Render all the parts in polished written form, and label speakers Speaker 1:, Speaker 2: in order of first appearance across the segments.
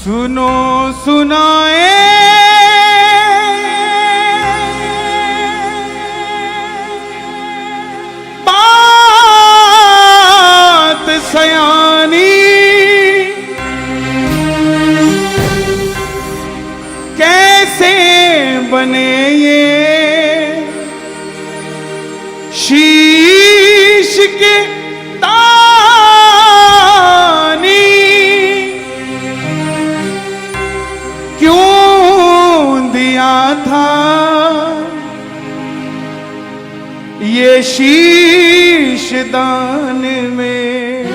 Speaker 1: सुनो सुनाए बात सयानी, कैसे बने ये शीश के तानी, क्यों दिया था ये शीश दान में,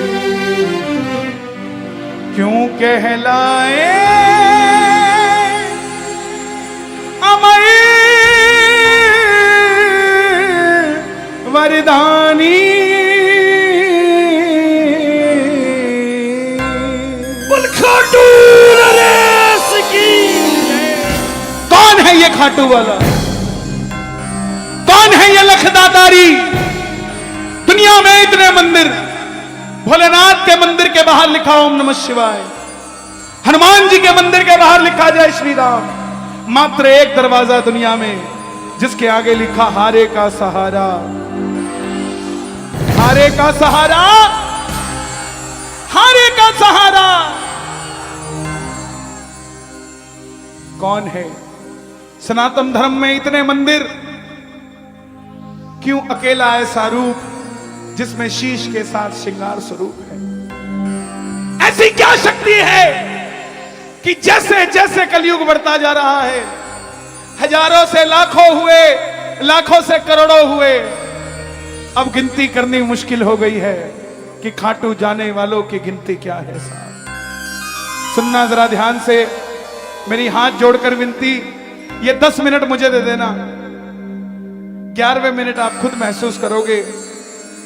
Speaker 1: क्यों कहलाए अमर वरदानी।
Speaker 2: खाटू नरेश की।
Speaker 1: कौन है ये खाटू वाला? कौन है ये लखदातारी? दुनिया में इतने मंदिर, भोलेनाथ के मंदिर के बाहर लिखा ओम नमः शिवाय, हनुमान जी के मंदिर के बाहर लिखा जय श्री राम। मात्र एक दरवाजा दुनिया में जिसके आगे लिखा हारे का सहारा, हारे का सहारा, हारे का सहारा। कौन है? सनातन धर्म में इतने मंदिर, क्यों अकेला ऐसा रूप जिसमें शीश के साथ श्रृंगार स्वरूप है? ऐसी क्या शक्ति है कि जैसे जैसे कलयुग बढ़ता जा रहा है, हजारों से लाखों हुए, लाखों से करोड़ों हुए, अब गिनती करनी मुश्किल हो गई है कि खाटू जाने वालों की गिनती क्या है। साहब सुनना जरा ध्यान से, मेरी हाथ जोड़कर विनती, ये 10 मिनट मुझे दे देना। 11वें मिनट आप खुद महसूस करोगे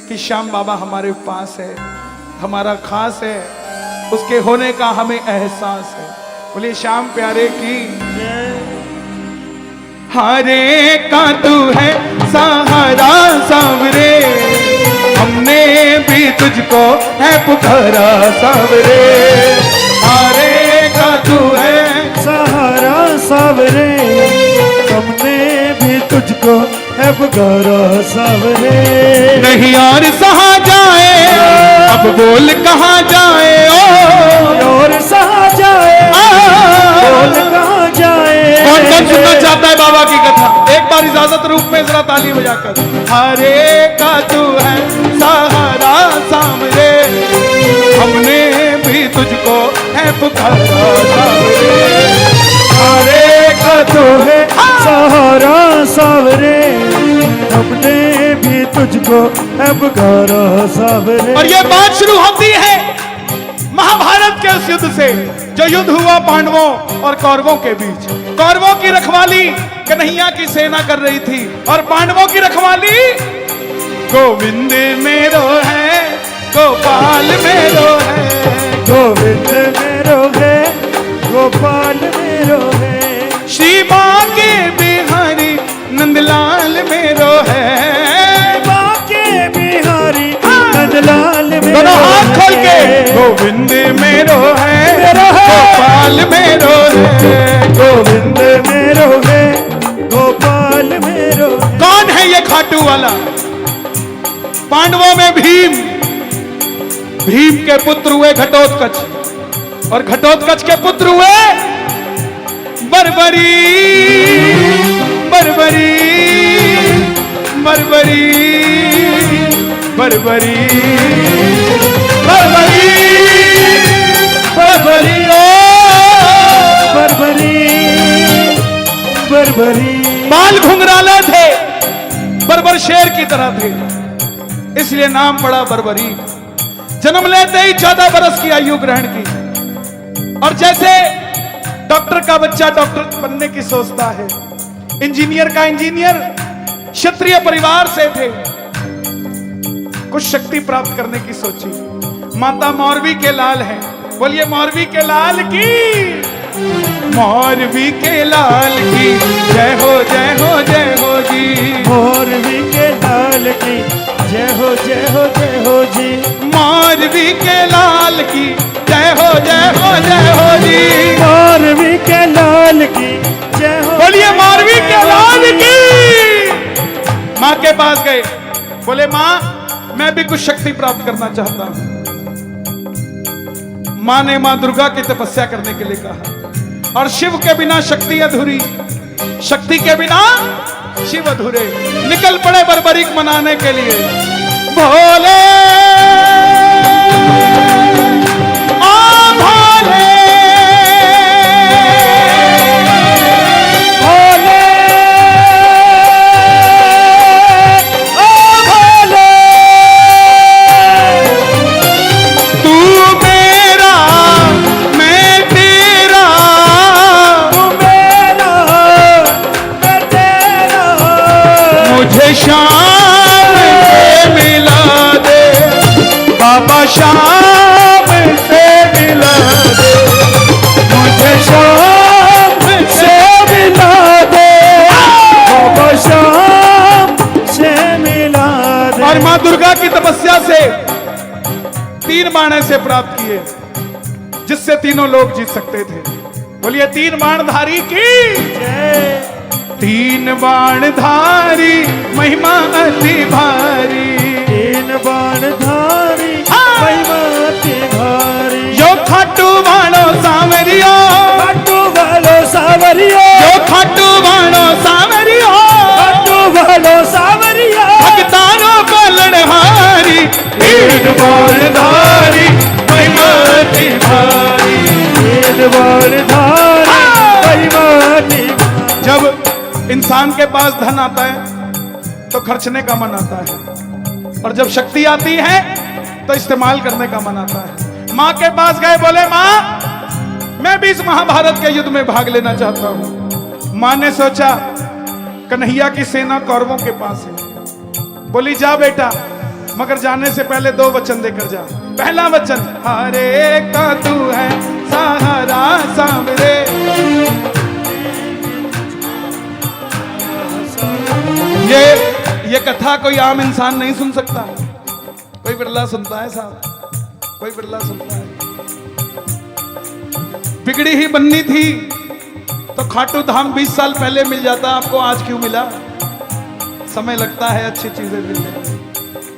Speaker 1: कि श्याम बाबा हमारे पास है, हमारा खास है, उसके होने का हमें एहसास है। बोलिए श्याम प्यारे की। हारे का तू है सहारा सावरे, हमने भी तुझको है पुकारा सावरे। हारे का तू है
Speaker 2: सहारा सावरे, हमने भी तुझको है पुकारा सावरे।
Speaker 1: नहीं और सहा जाए, अब बोल कहाँ जाए, ओ
Speaker 2: और सहा जाए, बोल कहाँ जाए।
Speaker 1: कौन कौन सुनना चाहता है बाबा की कथा? एक बार इजाजत रूप में जरा ताली बजाकर। हरे का तू है सहारा सामरे, हमने भी तुझको है पुकारा सामरे।
Speaker 2: हरे का तू है सहारा सावरे, हमने भी तुझको है पुकारा सावरे।
Speaker 1: और ये बात शुरू होती है महाभारत के उस युद्ध से जो युद्ध हुआ पांडवों और कौरवों के बीच। कौरवों की रखवाली कन्हैया की सेना कर रही थी और पांडवों की रखवाली गोविंद मेरो है, गोपाल मेरो है।
Speaker 2: गोविंद मेरो है, गोपाल मेरो है।
Speaker 1: श्री माँ के बिहारी नंदलाल मेरो है।
Speaker 2: माँ के बिहारी नंदलाल मेरो
Speaker 1: दोनों हाथ खोल के गोविंद मेरो है, गोपाल मेरो है।
Speaker 2: गोविंद मेरो है, गोपाल मेरो है।
Speaker 1: कौन है ये खाटू वाला? पांडवों में भीम, भीम के पुत्र हुए घटोत्कच, और घटोत्कच के पुत्र हुए बर्बरी, बर्बरी, बर्बरी, बर्बरी, बर्बरी, बर्बरी, ओ
Speaker 2: बर्बरी, बर्बरी।
Speaker 1: बाल घुंघराले थे, बर्बर शेर की तरह थे, इसलिए नाम पड़ा बर्बरी। जन्म लेते ही 14 बरस की आयु ग्रहण की, और जैसे डॉक्टर का बच्चा डॉक्टर बनने की सोचता है, इंजीनियर का इंजीनियर, क्षत्रिय परिवार से थे, कुछ शक्ति प्राप्त करने की सोची। माता मौरवी के लाल हैं, बोलिए मौरवी के लाल की। मौरवी के लाल की जय हो, जय हो, जय हो जी।
Speaker 2: मौरवी के लाल की जय हो, जय हो, जय हो जी।
Speaker 1: मौरवी के लाल की जय हो, जय हो, जय हो जी। पास गए, बोले मां मैं भी कुछ शक्ति प्राप्त करना चाहता हूं। मां ने मां दुर्गा की तपस्या करने के लिए कहा, और शिव के बिना शक्ति अधूरी, शक्ति के बिना शिव अधूरे। निकल पड़े बर्बरीक मनाने के लिए। भोले ओ भोले
Speaker 2: भोले ओ भोले,
Speaker 1: तू मेरा मैं तेरा,
Speaker 2: तू मेरा मैं तेरा,
Speaker 1: मुझे शाम से मिला दे बाबा, शाम से मिला दे, मुझे शाम
Speaker 2: से मिला दे बाबा, शाम से मिला दे।
Speaker 1: और मां दुर्गा की तपस्या से 3 बाण ऐसे प्राप्त किए जिससे तीनों लोग जीत सकते थे। बोलिए 3 बाणधारी की।
Speaker 2: जय।
Speaker 1: 3 बाणधारी महिमा अति भारी,
Speaker 2: 3 बाणधारी महिमा अति भारी,
Speaker 1: जो खाटू बाणो सावरियो,
Speaker 2: खाटू वालो सावरिया,
Speaker 1: जो खाटू बाणो सावरियो,
Speaker 2: खाटू वालो सावरिया,
Speaker 1: भक्तानो पालनहारी। 3 बाणधारी महिमा अति भारी,
Speaker 2: 3 बाणधारी महिमा अति भारी।
Speaker 1: जब इंसान के पास धन आता है तो खर्चने का मन आता है, और जब शक्ति आती है तो इस्तेमाल करने का मन आता है। मां के पास गए, बोले मां मैं भी इस महाभारत के युद्ध में भाग लेना चाहता हूं। मां ने सोचा कन्हैया की सेना कौरवों के पास है। बोली जा बेटा, मगर जाने से पहले 2 वचन देकर जा। पहला वचन, हरे का तू है सहारा सामरे। ये कथा कोई आम इंसान नहीं सुन सकता, कोई बिरला सुनता है साहब, कोई बिरला सुनता है। बिगड़ी ही बननी थी तो खाटू धाम 20 साल पहले मिल जाता, आपको आज क्यों मिला? समय लगता है अच्छी चीजें मिलने में।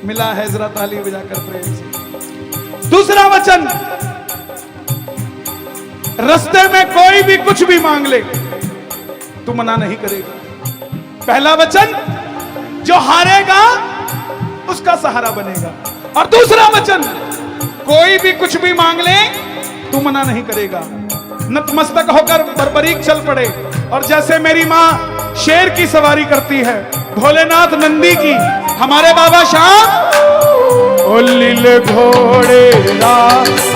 Speaker 1: मिला है, जरा ताली बजाकर प्रेम से। दूसरा वचन, रास्ते में कोई भी कुछ भी मांग ले तू मना नहीं करेगा। पहला वचन, जो हारेगा उसका सहारा बनेगा। और दूसरा वचन, कोई भी कुछ भी मांग ले तू मना नहीं करेगा। नतमस्तक होकर बर्बरीक चल पड़े, और जैसे मेरी मां शेर की सवारी करती है, भोलेनाथ नंदी की, हमारे बाबा श्याम ओ लील घोड़े रा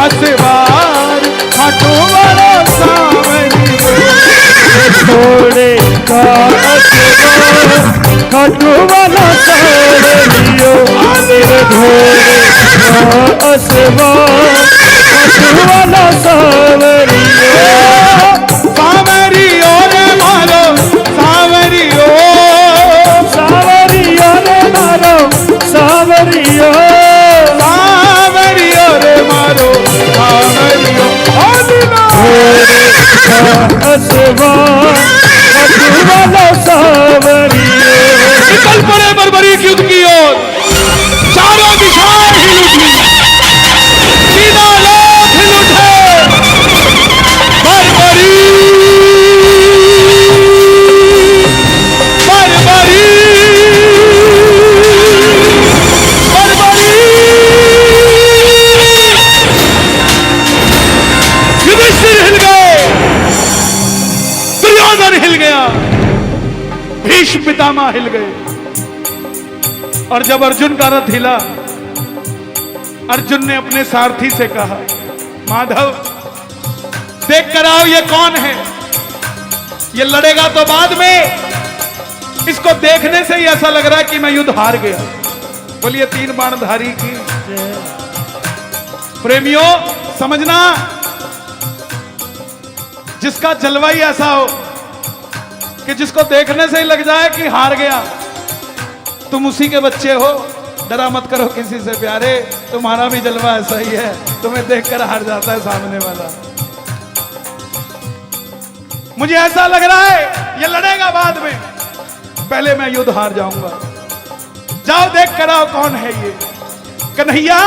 Speaker 1: असवार, खाटू वाला सावरी
Speaker 2: घोड़े का असवार, खाटू वाला सावरियो, घोड़े का असवार, खाटू वाला सावरियो।
Speaker 1: सावरियो रे मारो सावरियो,
Speaker 2: सावरियो रे मारो सावरियो,
Speaker 1: सावरियो रे मारो सावरियो।
Speaker 2: घोड़े का असवार, खाटू वाला सावरियो।
Speaker 1: निकल पड़े बर्बरीक युद्ध की ओर, चारों दिशाएं हिल उठी, तीनों लोग हिल उठे। बर्बरी बर्बरी बर्बरी, युधिष्ठिर हिल गए, दुर्योधन हिल गया, भीष्म पितामह हिल गए। और जब अर्जुन का रथ हिला, अर्जुन ने अपने सारथी से कहा, माधव देख कर आओ ये कौन है, ये लड़ेगा तो बाद में, इसको देखने से ही ऐसा लग रहा है कि मैं युद्ध हार गया। बोलिए 3 बाणधारी की। प्रेमियों समझना, जिसका जलवा ही ऐसा हो कि जिसको देखने से ही लग जाए कि हार गया, तुम उसी के बच्चे हो। डरा मत करो किसी से प्यारे, तुम्हारा भी जलवा ऐसा ही है, तुम्हें देखकर हार जाता है सामने वाला। मुझे ऐसा लग रहा है ये लड़ेगा बाद में, पहले मैं युद्ध हार जाऊंगा। जाओ देख कर आओ कौन है ये। कन्हैया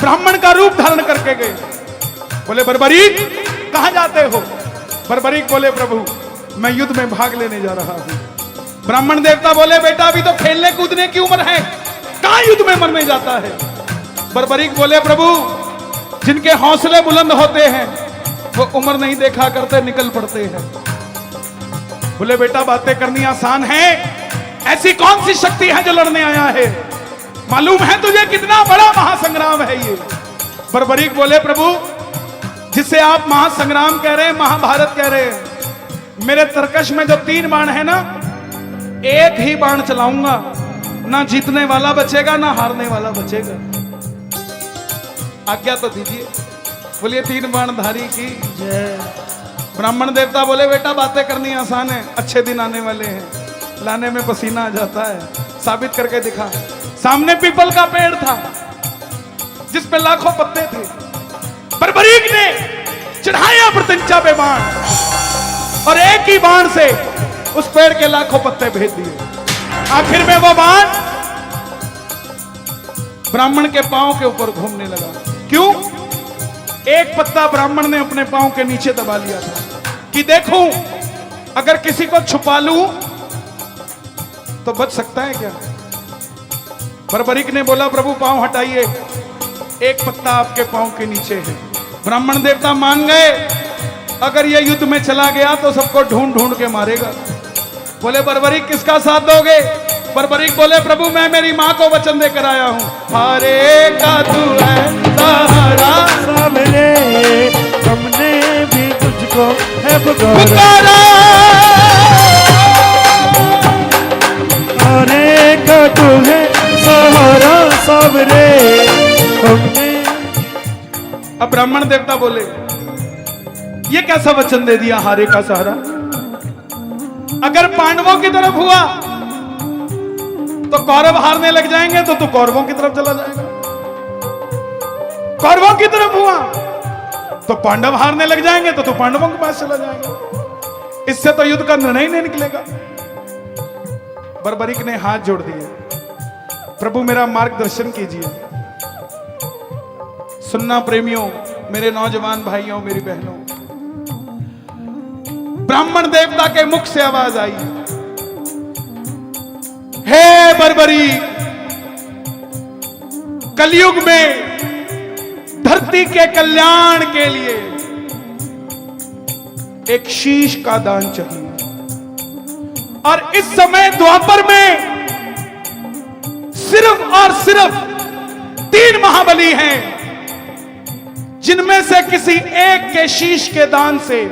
Speaker 1: ब्राह्मण का रूप धारण करके गए। बोले बर्बरीक कहां जाते हो? बर्बरीक बोले प्रभु मैं युद्ध में भाग लेने जा रहा हूं। ब्राह्मण देवता बोले बेटा अभी तो खेलने कूदने की उम्र है, कहां युद्ध में मरने जाता है? बर्बरीक बोले प्रभु जिनके हौसले बुलंद होते हैं वो उम्र नहीं देखा करते, निकल पड़ते हैं। बोले बेटा बातें करनी आसान है, ऐसी कौन सी शक्ति है जो लड़ने आया है? मालूम है तुझे कितना बड़ा महासंग्राम है ये? बर्बरीक बोले प्रभु जिसे आप महासंग्राम कह रहे हैं, महाभारत कह रहे हैं, मेरे तरकश में जो 3 बाण है ना, एक ही बाण चलाऊंगा, ना जीतने वाला बचेगा ना हारने वाला बचेगा। आज्ञा तो दीजिए। बोलिए 3 बाण धारी की जय। ब्राह्मण देवता बोले बेटा बातें करनी आसान है, अच्छे दिन आने वाले हैं, लाने में पसीना आ जाता है, साबित करके दिखा। सामने पीपल का पेड़ था जिस पे लाखों पत्ते थे। बर्बरीक ने चढ़ाया प्रत्यंचा पे बाण और एक ही बाण से उस पेड़ के लाखों पत्ते भेज दिए। आखिर में वो बाण ब्राह्मण के पांव के ऊपर घूमने लगा। क्यों? एक पत्ता ब्राह्मण ने अपने पांव के नीचे दबा लिया था कि देखूं अगर किसी को छुपा लूं तो बच सकता है क्या? बर्बरीक ने बोला प्रभु पांव हटाइए, एक पत्ता आपके पांव के नीचे है। ब्राह्मण देवता मान गए, अगर यह युद्ध में चला गया तो सबको ढूंढ ढूंढ के मारेगा। बोले बर्बरीक किसका साथ दोगे? बर्बरीक बोले प्रभु मैं मेरी मां को वचन देकर आया हूं, हारे का तू है सहारा,
Speaker 2: सामने हमने भी तुझको है
Speaker 1: पुकारा।
Speaker 2: हारे का तू है सहारा, सामने हमने।
Speaker 1: अब ब्राह्मण देवता बोले ये कैसा वचन दे दिया, हारे का सहारा? अगर पांडवों की तरफ हुआ तो कौरव हारने लग जाएंगे तो तू कौरवों की तरफ चला जाएगा, कौरवों की तरफ हुआ तो पांडव हारने लग जाएंगे तो तू पांडवों के पास चला जाएगा। इससे तो युद्ध का निर्णय ही नहीं निकलेगा। बर्बरीक ने हाथ जोड़ दिए, प्रभु मेरा मार्गदर्शन कीजिए। सुनना प्रेमियों, मेरे नौजवान भाइयों, मेरी बहनों, ब्राह्मण देवता के मुख से आवाज आई, हे बर्बरीक, कलयुग में धरती के कल्याण के लिए एक शीश का दान चाहिए। और इस समय द्वापर में सिर्फ और सिर्फ 3 महाबली हैं जिनमें से किसी एक के शीश के दान से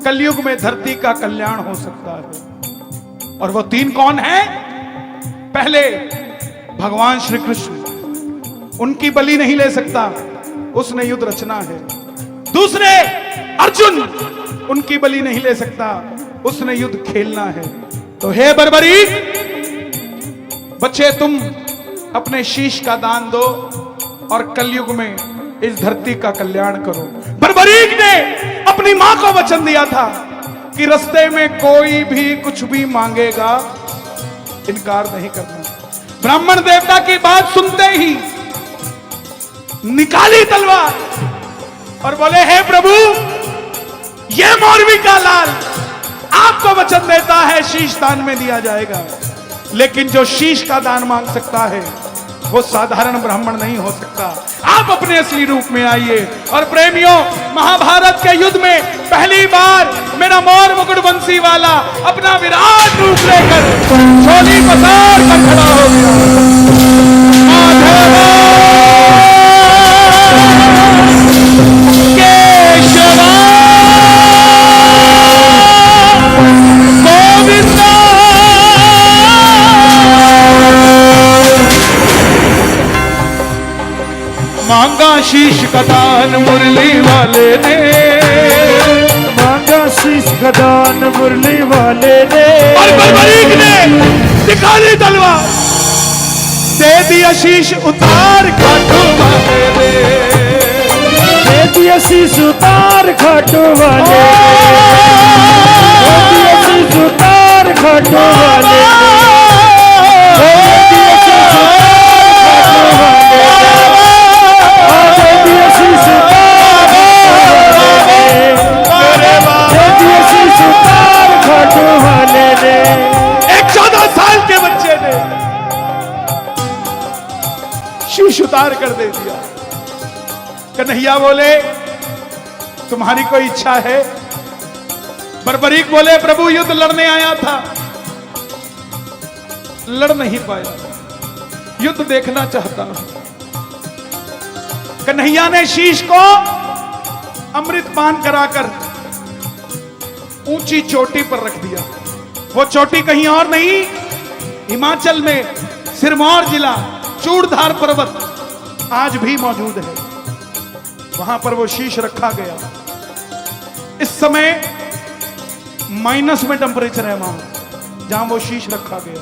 Speaker 1: कलयुग में धरती का कल्याण हो सकता है। और वो 3 कौन हैं? पहले भगवान श्री कृष्ण, उनकी बलि नहीं ले सकता, उसने युद्ध रचना है। दूसरे अर्जुन, उनकी बलि नहीं ले सकता, उसने युद्ध खेलना है। तो हे बर्बरीक, बच्चे तुम अपने शीश का दान दो और कलयुग में इस धरती का कल्याण करो। बर्बरीक ने अपनी मां को वचन दिया था कि रास्ते में कोई भी कुछ भी मांगेगा इनकार नहीं करना। ब्राह्मण देवता की बात सुनते ही निकाली तलवार और बोले हे प्रभु, ये मौरवी का लाल आपको वचन देता है शीश दान में दिया जाएगा, लेकिन जो शीश का दान मांग सकता है वो साधारण ब्राह्मण नहीं हो सकता। आप अपने असली रूप में आइए। और प्रेमियों, महाभारत के युद्ध में पहली बार मेरा मोर मुकुट बंसी वाला अपना विराट रूप लेकर झोली पसार कर खड़ा हो गया। केशवा गोविंदा मांगा शीश का दान मुरली वाले ने,
Speaker 2: मांगा शीश का दान मुरली वाले ने।
Speaker 1: और बर्बरीक ने निकाली तलवार, दे दिया शीश उतार खाटू वाले ने,
Speaker 2: दे दिया शीश उतार खाटू वाले, दे दिया शीश उतार खाटू वाले, दे दिया
Speaker 1: कन्हैया बोले तुम्हारी कोई इच्छा है? बर्बरीक बोले प्रभु युद्ध लड़ने आया था, लड़ नहीं पाया, युद्ध देखना चाहता हूं। कन्हैया ने शीश को अमृत पान कराकर ऊंची चोटी पर रख दिया। वो चोटी कहीं और नहीं, हिमाचल में सिरमौर जिला चूड़धार पर्वत आज भी मौजूद है, वहां पर वो शीश रखा गया। इस समय माइनस में टेंपरेचर है वहां जहां वो शीश रखा गया।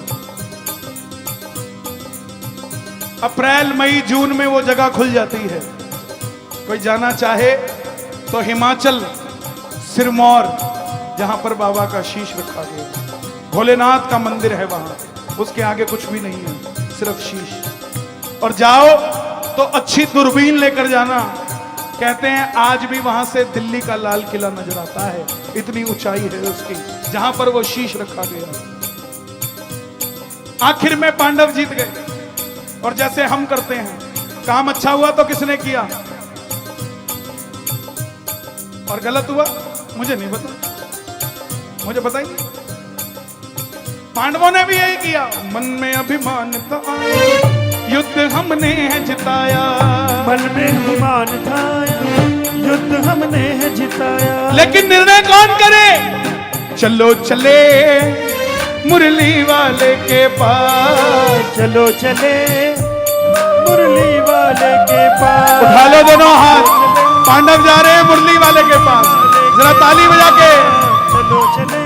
Speaker 1: अप्रैल मई जून में वो जगह खुल जाती है। कोई जाना चाहे तो हिमाचल सिरमौर जहां पर बाबा का शीश रखा गया, भोलेनाथ का मंदिर है वहां, उसके आगे कुछ भी नहीं है, सिर्फ शीश। और जाओ तो अच्छी दूरबीन लेकर जाना, कहते हैं आज भी वहां से दिल्ली का लाल किला नजर आता है, इतनी ऊंचाई है उसकी, जहां पर वो शीश रखा गया। आखिर में पांडव जीत गए। और जैसे हम करते हैं, काम अच्छा हुआ तो किसने किया और गलत हुआ मुझे नहीं पता, मुझे बताइए। पांडवों ने भी यही किया, मन में अभिमान था, युद्ध हमने है जिताया,
Speaker 2: मन में अभिमान था, युद्ध हमने है जिताया।
Speaker 1: लेकिन निर्णय कौन करे? चलो चले मुरली वाले के पास,
Speaker 2: चलो चले मुरली वाले के पास।
Speaker 1: उठा लो दोनों हाथ, पांडव जा रहे हैं मुरली वाले के पास, जरा ताली बजा के।
Speaker 2: चलो चले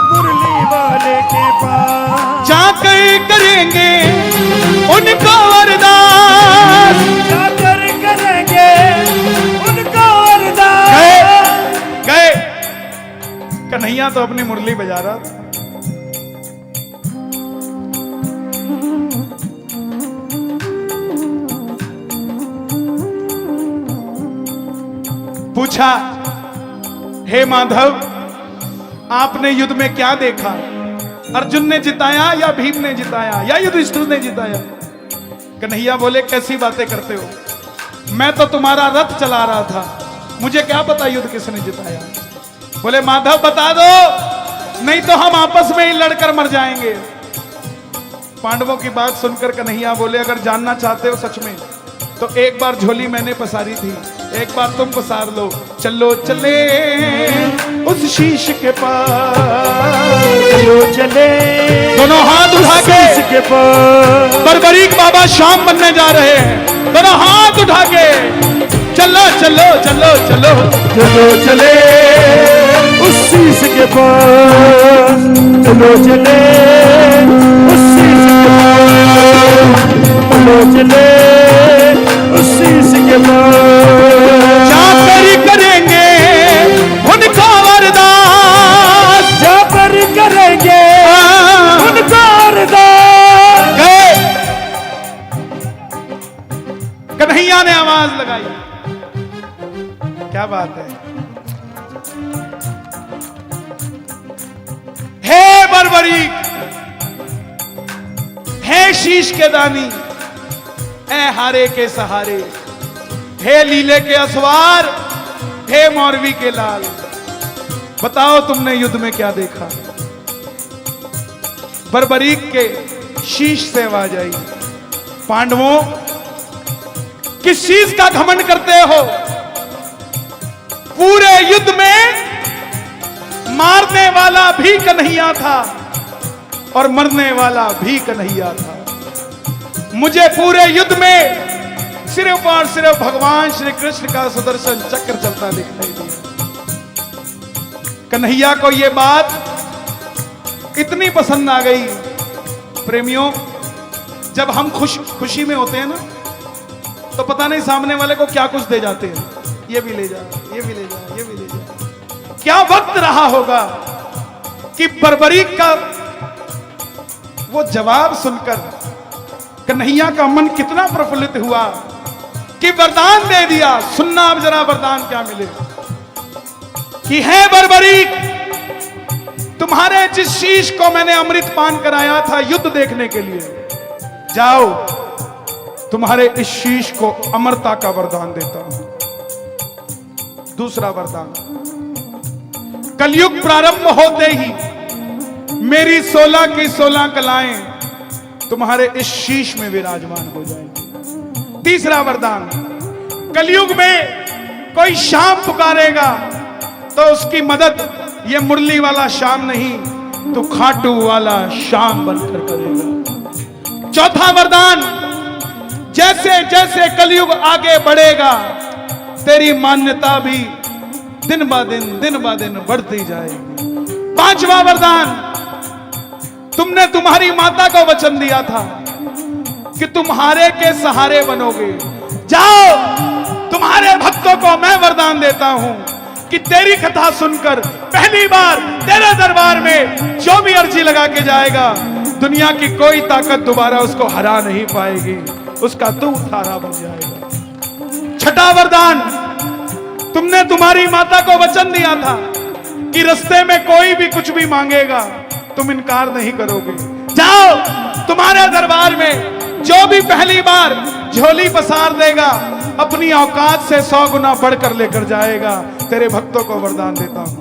Speaker 2: मुरली वाले के पास,
Speaker 1: जाकर करेंगे उनको वरदान,
Speaker 2: जाकर करेंगे उनको वरदान।
Speaker 1: गए कन्हैया तो अपनी मुरली बजा रहा था। पूछा, हे माधव आपने युद्ध में क्या देखा? अर्जुन ने जिताया या भीम ने जिताया या युधिष्ठिर ने जिताया? कन्हैया बोले कैसी बातें करते हो, मैं तो तुम्हारा रथ चला रहा था, मुझे क्या पता युद्ध किसने जिताया। बोले माधव बता दो, नहीं तो हम आपस में ही लड़कर मर जाएंगे। पांडवों की बात सुनकर कन्हैया बोले अगर जानना चाहते हो सच में तो एक बार झोली मैंने पसारी थी, एक बार तुम पसार लो। चलो चले उस शीश के पास,
Speaker 2: चलो चले
Speaker 1: दोनों हाथ उठा
Speaker 2: शीश
Speaker 1: के
Speaker 2: के पास।
Speaker 1: बर्बरीक बाबा शाम बनने जा रहे हैं, दोनों हाथ उठा के चलो चलो चलो चलो
Speaker 2: चलो चले उस शीश के पास, चलो चले उस शीश के पास, चलो चले उस शीश के पास।
Speaker 1: जाकर करेंगे उनका वरदान,
Speaker 2: जाकर करेंगे उनका वरदान।
Speaker 1: गए कन्हैया ने आवाज लगाई, क्या बात है। हे बर्बरीक, हे शीश के दानी, हे हारे के सहारे, हे लीले के असवार, हे मौरवी के लाल, बताओ तुमने युद्ध में क्या देखा? बर्बरीक के शीश से आवाज आई, पांडवों किस चीज का घमंड करते हो? पूरे युद्ध में मारने वाला भी कन्हैया था और मरने वाला भी कन्हैया था। मुझे पूरे युद्ध में सिर्फ और सिर्फ भगवान श्री कृष्ण का सुदर्शन चक्र चलता दिखाई दिया। कन्हैया को यह बात इतनी पसंद आ गई। प्रेमियों, जब हम खुशी में होते हैं ना, तो पता नहीं सामने वाले को क्या कुछ दे जाते हैं, ये भी ले जा, ये भी ले जा, ये भी ले जा। क्या वक्त रहा होगा कि बर्बरीक का वो जवाब सुनकर कन्हैया का मन कितना प्रफुल्लित हुआ कि वरदान दे दिया। सुनना अब जरा वरदान क्या मिले कि है बर्बरीक, तुम्हारे जिस शीश को मैंने अमृत पान कराया था युद्ध देखने के लिए, जाओ तुम्हारे इस शीश को अमरता का वरदान देता हूं। दूसरा वरदान, कलयुग प्रारंभ होते ही मेरी 16 की 16 कलाएं तुम्हारे इस शीश में विराजमान हो जाएंगी। तीसरा वरदान, कलयुग में कोई श्याम पुकारेगा तो उसकी मदद ये मुरली वाला श्याम नहीं, तो खाटू वाला श्याम बनकर करेगा। चौथा वरदान, जैसे जैसे कलयुग आगे बढ़ेगा तेरी मान्यता भी दिन ब दिन बढ़ती जाएगी। पांचवा वरदान, तुमने तुम्हारी माता को वचन दिया था कि तुम्हारे के सहारे बनोगे। जाओ, तुम्हारे भक्तों को मैं वरदान देता हूं कि तेरी कथा सुनकर पहली बार तेरे दरबार में जो भी अर्जी लगा के जाएगा, दुनिया की कोई ताकत दोबारा उसको हरा नहीं पाएगी, उसका तू थारा बन जाएगा। छठा वरदान, तुमने तुम्हारी माता को वचन दिया था कि रास्ते में कोई भी कुछ भी मांगेगा तुम इनकार नहीं करोगे। जाओ, तुम्हारे दरबार में जो भी पहली बार झोली पसार देगा अपनी औकात से 100 गुना बढ़कर लेकर जाएगा। तेरे भक्तों को वरदान देता हूं।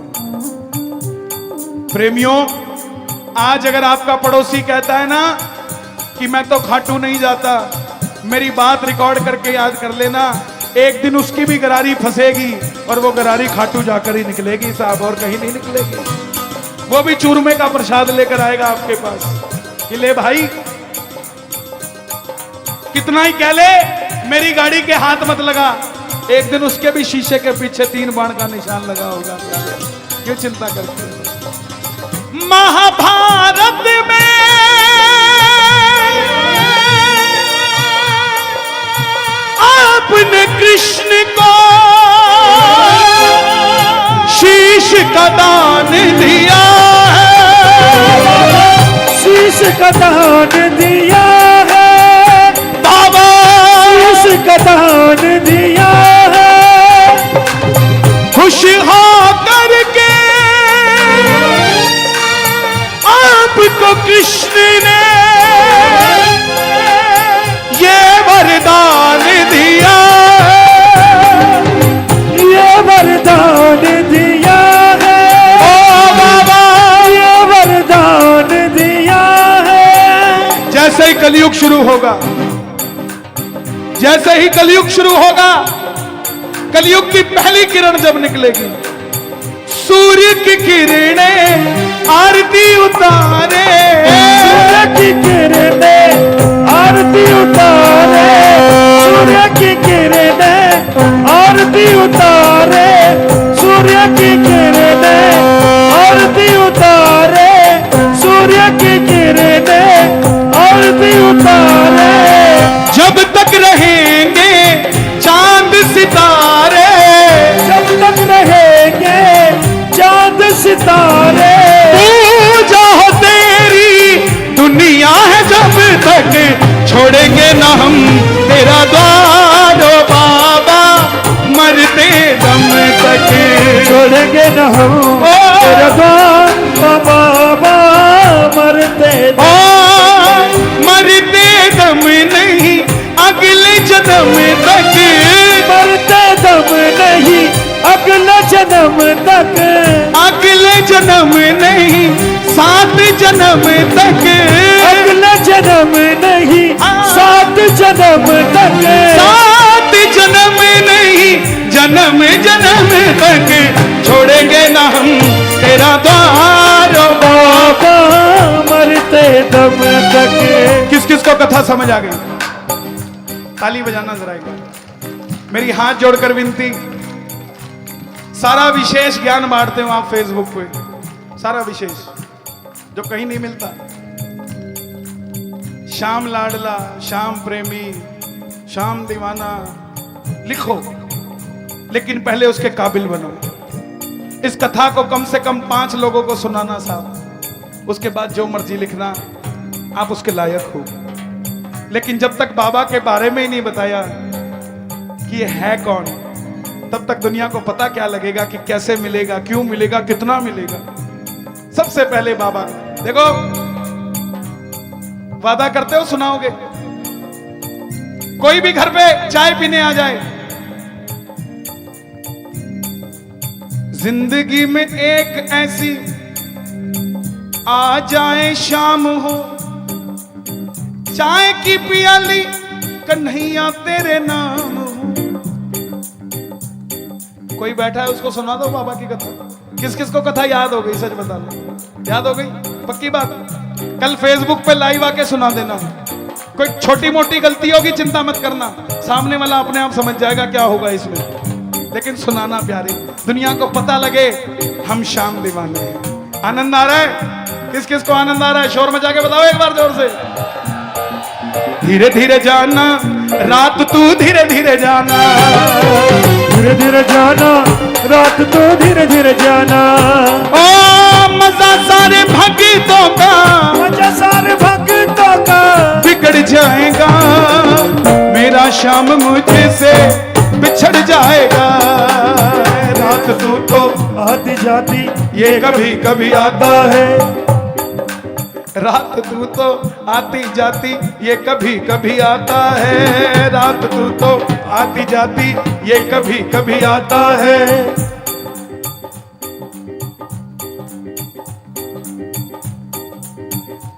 Speaker 1: प्रेमियों, आज अगर आपका पड़ोसी कहता है ना कि मैं तो खाटू नहीं जाता, मेरी बात रिकॉर्ड करके याद कर लेना, एक दिन उसकी भी गरारी फंसेगी और वो गरारी खाटू जाकर ही निकलेगी साहब, और कहीं नहीं निकलेगी। वो भी चूरमे का प्रसाद लेकर आएगा आपके पास कि ले भाई, कितना ही कह ले मेरी गाड़ी के हाथ मत लगा, एक दिन उसके भी शीशे के पीछे 3 बाण का निशान लगा होगा। क्यों चिंता करते हो? महाभारत में आपने कृष्ण को शीश का दान दिया है,
Speaker 2: शीश का दान दिया है
Speaker 1: बाबा,
Speaker 2: शीश का दान दिया है।
Speaker 1: खुश हो करके आपको कृष्ण ने ये वरदान दिया है,
Speaker 2: ये वरदान दिया है
Speaker 1: ओ बाबा,
Speaker 2: ये वरदान दिया है।
Speaker 1: जैसे ही कलयुग शुरू होगा, जैसे ही कलयुग शुरू होगा, कलयुग की पहली किरण जब निकलेगी, सूर्य की किरणें आरती उतारे,
Speaker 2: सूर्य की किरणें आरती उतारे, सूर्य की किरणें आरती उतारे, सूर्य की किरणें आरती उतारे, सूर्य की किरणें आरती उतारे।
Speaker 1: जब तक रहेंगे चांद सितारे,
Speaker 2: जब तक रहेंगे चांद सितारे,
Speaker 1: पूजा हो तेरी दुनिया है जब तक, छोड़ेंगे ना हम तेरा द्वार ओ बाबा, मरते दम तक
Speaker 2: छोड़ेंगे न हम तेरा द्वार ओ बाबा, मरते
Speaker 1: ओ मरते दम नहीं अगले जन्म तक,
Speaker 2: मरते दम नहीं अगले जन्म तक,
Speaker 1: अगले जन्म नहीं 7 जन्म तक,
Speaker 2: अगले जन्म नहीं 7 जन्म तक,
Speaker 1: 7 जन्म नहीं जन्म जन्म तक, छोड़ेंगे ना हम तेरा द्वार ओ
Speaker 2: बाबा, मरते दम तक।
Speaker 1: किस किस को कथा समझ आ गई? ताली बजाना जरा एक बार। मेरी हाथ जोड़कर विनती, सारा विशेष ज्ञान बांटते हो आप फेसबुक पे, सारा विशेष जो कहीं नहीं मिलता। श्याम लाडला, श्याम प्रेमी, श्याम दीवाना लिखो, लेकिन पहले उसके काबिल बनो। इस कथा को कम से कम 5 लोगों को सुनाना साहब, उसके बाद जो मर्जी लिखना, आप उसके लायक हो। लेकिन जब तक बाबा के बारे में ही नहीं बताया कि ये है कौन, तब तक दुनिया को पता क्या लगेगा कि कैसे मिलेगा, क्यों मिलेगा, कितना मिलेगा। सबसे पहले बाबा, देखो वादा करते हो सुनाओगे, कोई भी घर पे चाय पीने आ जाए, जिंदगी में एक ऐसी आ जाए शाम हो, चाय की पियाली कन्हैया तेरे नाम हो। कोई बैठा है उसको सुना दो बाबा की कथा। किस किस को कथा याद हो गई? सच बता दो, याद हो गई? पक्की बात, कल फेसबुक पे लाइव आके सुना देना। कोई छोटी मोटी गलती होगी चिंता मत करना, सामने वाला अपने आप समझ जाएगा क्या होगा इसमें, लेकिन सुनाना प्यारे, दुनिया को पता लगे हम शाम दीवाने हैं। आनंद आ रहा है? किस किस को आनंद आ रहा है? शोर मचा के बताओ एक बार जोर से। धीरे धीरे जाना रात तू धीरे धीरे जाना,
Speaker 2: धीरे धीरे जाना रात तो धीरे धीरे जाना।
Speaker 1: ओ मजा सारे भक्तों का,
Speaker 2: मजा सारे भक्तों का
Speaker 1: बिगड़ जाएगा, मेरा शाम मुझे से बिछड़ जाएगा। रात तू तो
Speaker 2: आती जाती
Speaker 1: ये कभी कभी आता
Speaker 2: है,
Speaker 1: रात तू तो आती जाती ये कभी कभी आता है। रात तू तो आती जाती ये कभी कभी आता है।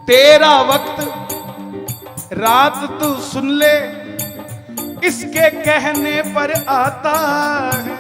Speaker 1: तेरा वक्त रात तू सुन ले, इसके कहने पर आता है।